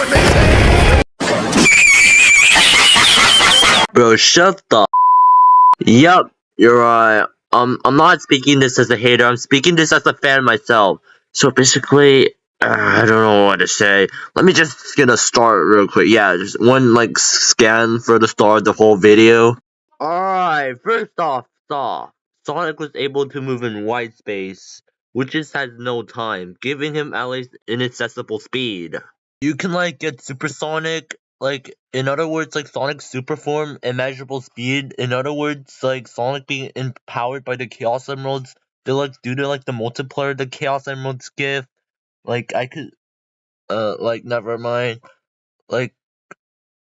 what they say! Bro, shut the Yup, you're right. I'm not speaking this as a hater, I'm speaking this as a fan myself. So basically, I don't know what to say. Let me just get a start real quick. Yeah, just one, like, scan for the start of the whole video. Alright, first off, Sonic was able to move in white space, which just has no time, giving him at least inaccessible speed. You can, like, get supersonic, like, in other words, like, Sonic super form, immeasurable speed. In other words, like, Sonic being empowered by the Chaos Emeralds, like, due to, like, the multiplier the Chaos Emeralds give. Like, I could, like, never mind. Like,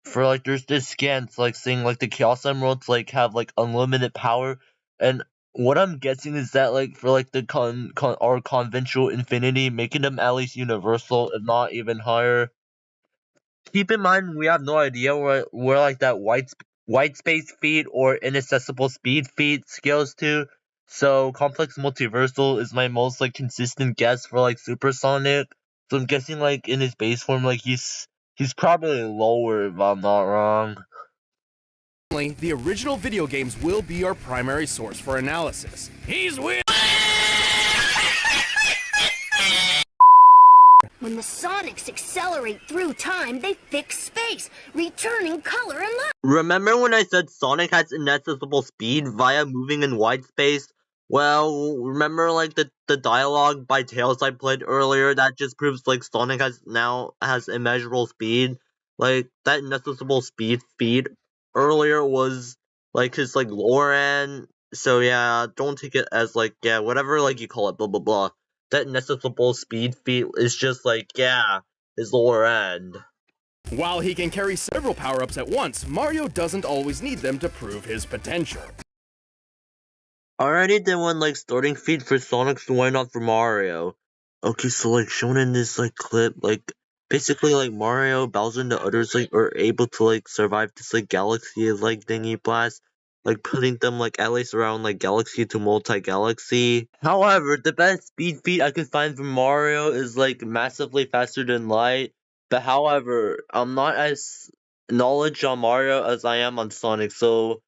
for, like, there's this scans, like, saying, like, the Chaos Emeralds, like, have, like, unlimited power, and what I'm guessing is that, like, for, like, the conventional infinity, making them at least universal, if not even higher. Keep in mind, we have no idea where like that white space feat or inaccessible speed feat scales to. So complex multiversal is my most like consistent guess for like supersonic. So I'm guessing like in his base form, like he's probably lower if I'm not wrong. The original video games will be our primary source for analysis. He's with. When the Sonics accelerate through time, they fix space, returning color and light. Remember when I said Sonic has inaccessible speed via moving in white space? Well, remember like the dialogue by Tails I played earlier that just proves like Sonic has immeasurable speed? Like that inaccessible speed feat earlier was like his like lower end. So yeah, don't take it as like yeah, whatever like you call it, blah blah blah. That inaccessible speed feat is just like yeah, his lower end. While he can carry several power-ups at once, Mario doesn't always need them to prove his potential. Already did one like starting feat for Sonic's why not for Mario. Okay, so like shown in this like clip, like basically like Mario, Bowser, and the others like are able to like survive this like galaxy like thingy blast, like putting them like at least around like galaxy to multi-galaxy. However, the best speed feat I could find for Mario is like massively faster than light. But however, I'm not as knowledge on Mario as I am on Sonic, so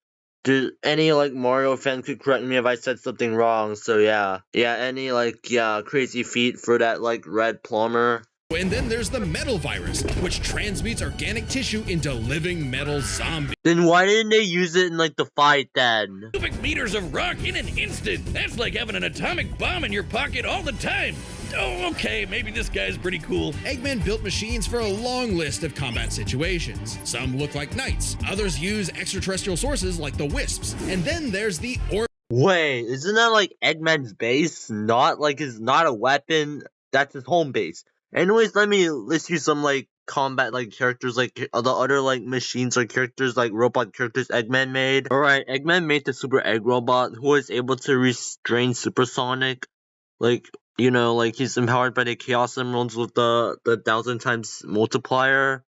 any like Mario fan could correct me if I said something wrong, so yeah. Yeah, any like crazy feat for that like red plumber. And then there's the metal virus, which transmutes organic tissue into living metal zombies. Then why didn't they use it in like the fight then? Cubic meters of rock in an instant. That's like having an atomic bomb in your pocket all the time. Oh, okay, maybe this guy's pretty cool. Eggman built machines for a long list of combat situations. Some look like knights, others use extraterrestrial sources like the Wisps. And then there's the Wait, isn't that like Eggman's base? Not a weapon, that's his home base. Anyways, let me list you some like combat like characters like the other like machines or characters like robot characters Eggman made. Alright, Eggman made the Super Egg Robot who is able to restrain Supersonic. Like, you know, like he's empowered by the Chaos Emeralds with the 1000 times multiplier.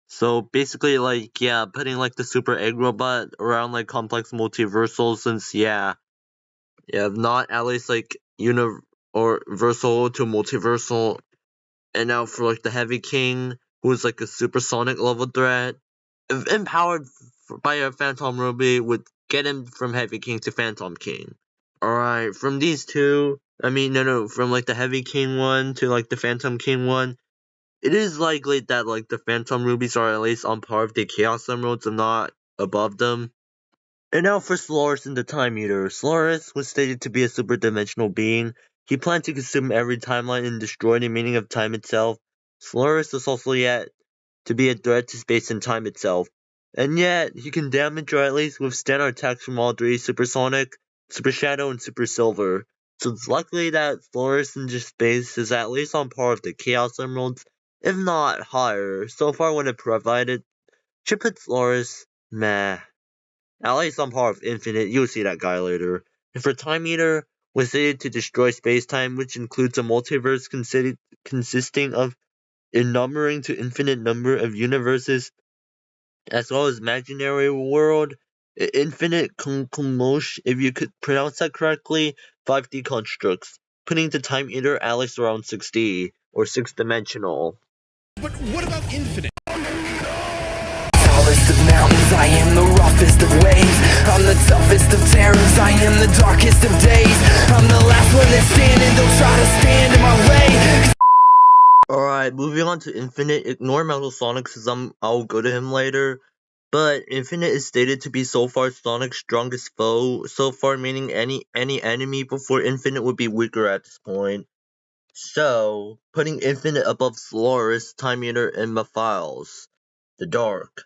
So basically like yeah, putting like the Super Egg Robot around like complex multiversal since yeah, if not at least like or versal to multiversal. And now for like the Heavy King, who is like a supersonic level threat, empowered by a Phantom Ruby, would get him from Heavy King to Phantom King. Alright, from these two, I mean no, from like the Heavy King one to like the Phantom King one, it is likely that like the Phantom Rubies are at least on par with the Chaos Emeralds and not above them. And now for Solaris and the Time Eater. Solaris was stated to be a super-dimensional being. He planned to consume every timeline and destroy the meaning of time itself. Solaris is also yet to be a threat to space and time itself. And yet, he can damage or at least withstand attacks from all three: Supersonic, Super Shadow, and Super Silver. So it's likely that Solaris in just space is at least on par with the Chaos Emeralds, if not higher. So far when it provided, should put Solaris, meh. At least on par with Infinite, you'll see that guy later. And for Time Eater, was stated to destroy space-time, which includes a multiverse consisting of a numbering to infinite number of universes, as well as imaginary world, infinite commotion, if you could pronounce that correctly, 5D constructs, putting the Time Eater at least around 6D, or 6-dimensional. But what about Infinite? Tallest of mountains, I am the roughest of waves. I'm the toughest of terrors, I am the darkest of days. I'm the last one that's standing, don't try to stand in my way. Alright, moving on to Infinite. Ignore Metal Sonic since I'll go to him later. But Infinite is stated to be so far Sonic's strongest foe. So far, meaning any enemy before Infinite would be weaker at this point. So, putting Infinite above Solaris, Time Eater, and Mephiles. The Dark.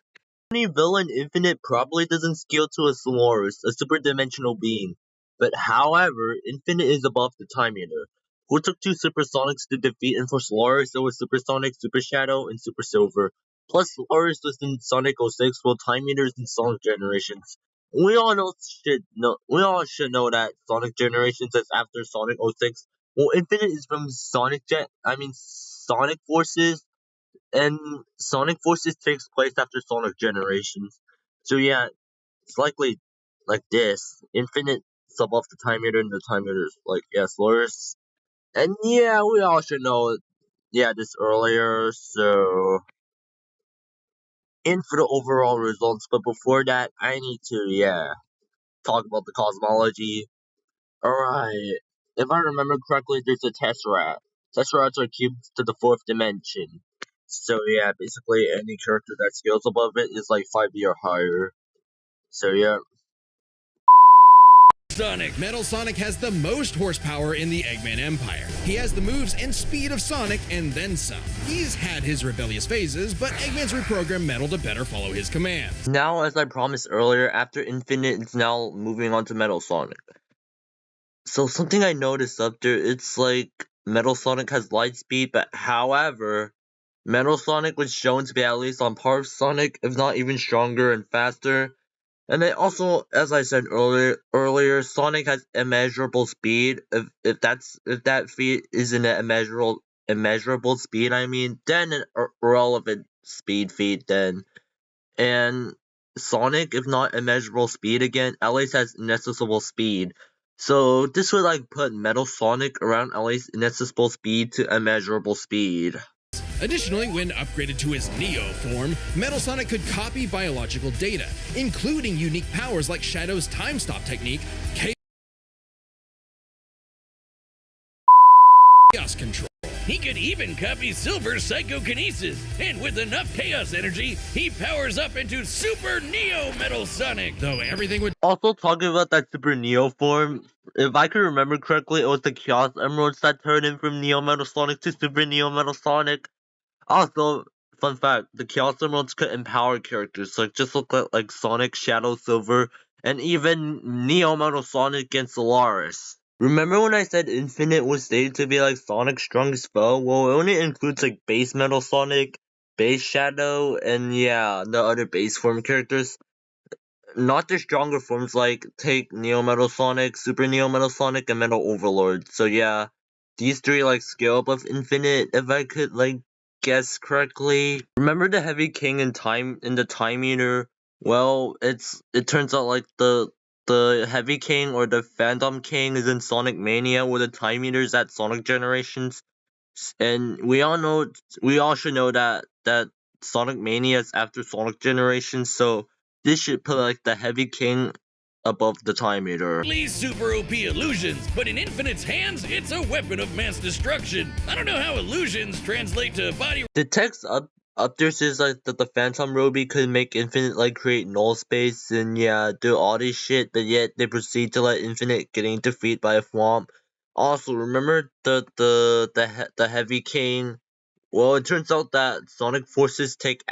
Any villain Infinite probably doesn't scale to a Solaris, a super dimensional being. But however, Infinite is above the Time Eater, who took 2 Supersonics to defeat, and for Solaris it was Supersonic, Super Shadow, and Super Silver. Plus Solaris was in Sonic 06, while Time Eater is in Sonic Generations. We all should know that Sonic Generations is after Sonic 06. Well, Infinite is from Sonic Forces, and Sonic Forces takes place after Sonic Generations. So yeah, it's likely like this. Infinite is above the Time Eater, and the Time Eater is like, yeah, Solaris. And yeah, we all should know, this earlier, so in for the overall results, but before that, I need to, talk about the cosmology. Alright, if I remember correctly, there's a Tesseract. Tesseracts are cubes to the 4th dimension. So yeah, basically any character that scales above it is like 5D or higher. So yeah. Sonic. Metal Sonic has the most horsepower in the Eggman Empire. He has the moves and speed of Sonic and then some. He's had his rebellious phases, but Eggman's reprogrammed Metal to better follow his commands. Now, as I promised earlier, after Infinite, it's now moving on to Metal Sonic. So something I noticed up there, it's like Metal Sonic has light speed, but however, Metal Sonic was shown to be at least on par with Sonic, if not even stronger and faster. And then also, as I said earlier, Sonic has immeasurable speed. If that feat isn't an immeasurable speed, then an irrelevant speed feat then. And Sonic, if not immeasurable speed again, at least has inaccessible speed. So this would like put Metal Sonic around at least inaccessible speed to immeasurable speed. Additionally, when upgraded to his Neo form, Metal Sonic could copy biological data, including unique powers like Shadow's time stop technique, Chaos Control. He could even copy Silver's psychokinesis, and with enough chaos energy, he powers up into Super Neo Metal Sonic. Though everything would Also, talking about that Super Neo form, if I can remember correctly, it was the Chaos Emeralds that turned him from Neo Metal Sonic to Super Neo Metal Sonic. Also, fun fact, the Chaos Emeralds could empower characters, like just look like Sonic, Shadow, Silver, and even Neo Metal Sonic and Solaris. Remember when I said Infinite was stated to be like Sonic's strongest foe? Well, it only includes like base Metal Sonic, base Shadow, and the other base form characters. Not the stronger forms like take Neo Metal Sonic, Super Neo Metal Sonic, and Metal Overlord. So yeah, these 3 like scale above Infinite, if I could like guess correctly. Remember the Heavy King in the Time Eater? Well, it turns out like the Heavy King or the Phantom King is in Sonic Mania, where the Time Eater is at Sonic Generations. And we all should know that Sonic Mania is after Sonic Generations, so this should put like the Heavy King above the Time Eater. Super OP illusions, but in Infinite's hands, it's a weapon of mass destruction. I don't know how illusions translate to body. The text up there says like that the Phantom Ruby could make Infinite like create null space and do all this shit, but yet they proceed to let Infinite getting defeated by a swamp. Also, remember the Heavy King? Well, it turns out that Sonic Forces take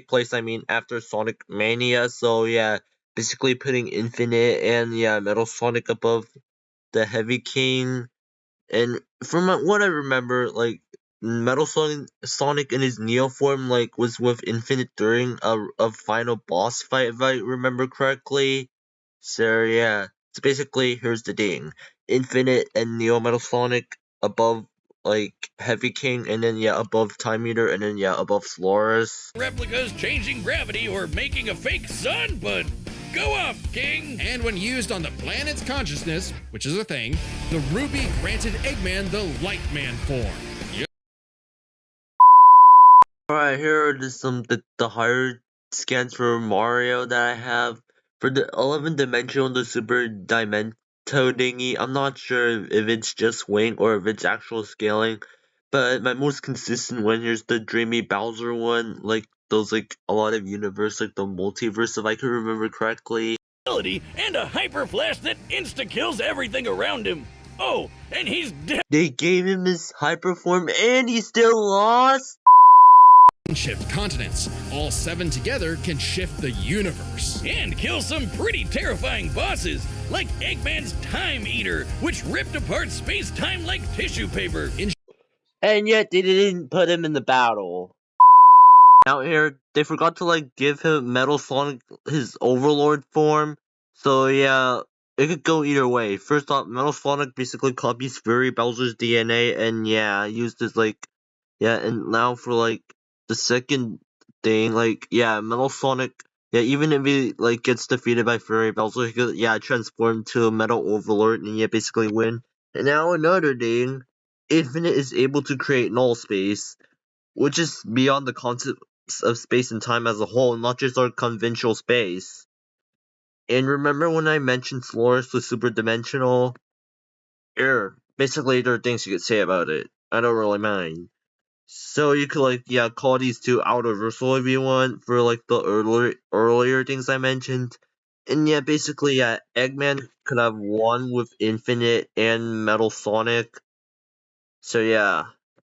place after Sonic Mania, so yeah, basically putting Infinite and Metal Sonic above the Heavy King. And from what I remember, like Metal Sonic in his Neo form like was with Infinite during a final boss fight, if I remember correctly. So yeah, so basically here's the thing: Infinite and Neo Metal Sonic above like Heavy King, and then above Time Eater, and then above Solaris. Replicas changing gravity or making a fake sun, but go off, King! And when used on the planet's consciousness, which is a thing, the Ruby granted Eggman the Light Man form. Alright, here are just some the higher scans for Mario that I have. For the 11 dimensional, the super dimento thingy, I'm not sure if it's just wing or if it's actual scaling. But my most consistent one here's the Dreamy Bowser one, like those like a lot of universe, like the multiverse if I can remember correctly. And a hyper flash that insta kills everything around him. Oh, and he's dead. They gave him his hyper form and he still lost? Shift continents. All 7 together can shift the universe. And kill some pretty terrifying bosses, like Eggman's Time Eater, which ripped apart space-time like tissue paper. And yet they didn't put him in the battle. Out here, they forgot to like give him Metal Sonic his Overlord form. So yeah, it could go either way. First off, Metal Sonic basically copies Fury Bowser's DNA and yeah, used as like, yeah, and now for like the second thing, like, yeah, Metal Sonic, yeah, even if he like gets defeated by Fury Bowser, he could, yeah, transform to a Metal Overlord and yeah, basically win. And now another thing, Infinite is able to create null space, which is beyond the concept of space and time as a whole, not just our conventional space. And remember when I mentioned Slores was super dimensional? Basically there are things you could say about it. I don't really mind. So you could like, yeah, call these two out-of-versal if you want for like the earlier things I mentioned. And yeah, basically, yeah, Eggman could have won with Infinite and Metal Sonic. So yeah.